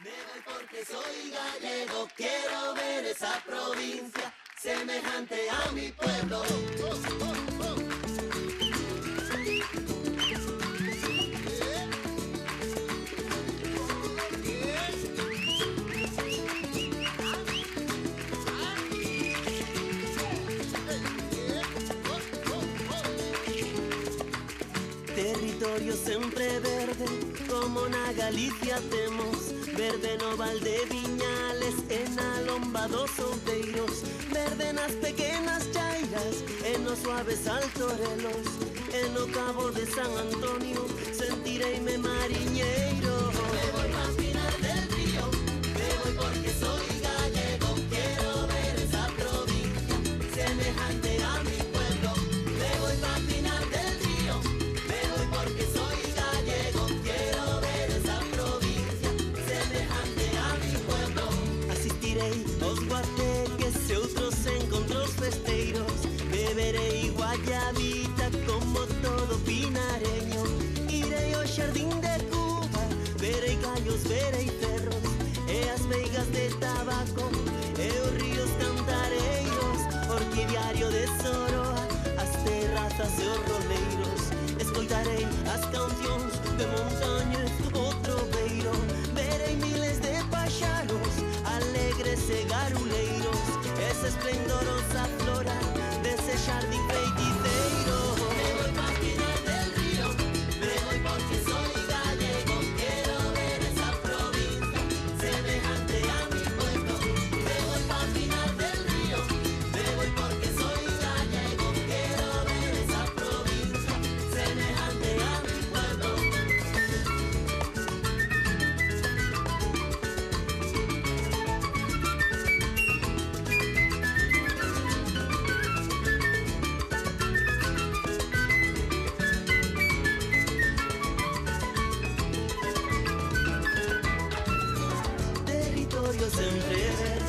Me voy porque soy gallego, quiero ver esa provincia semejante a mi pueblo. Territorio sempre verde, como na Galicia temos verde no val de Viñales, e na lomba dos outeiros, verde nas pequenas chairas, e nos suaves altorelos, e no cabo de San Antonio sentireime mariñeiro. Me voy pa' final del río, me voy porque soy gallego, quiero ver esa provincia semejante a mi pueblo. Me voy pa' final del río, me voy porque soy gallego, quiero ver esa provincia semejante a mi pueblo. Asistirei aos guateques e outros encontros festeiros, beberei guayabita como todo pinareño, irei ao xardín de Cuba, verei gallos, verei cerros e as veigas de tabaco e os ríos cantareiros, orquidiario de Soroa, as terrazas e os roleiros, escoitarei as cancións de Montañez, o troveiro, verei miles de paxaros alegres e garuleiros, esa esplendorosa flora dese xardín feiticeiro. Me voy pa' final del río, me voy porque soy gallego, quiero ver esa provincia semejante a mi pueblo. Me voy pa' final del río, me voy porque soy gallego, quiero ver esa provincia semejante a mi pueblo. Territorio sempre verde,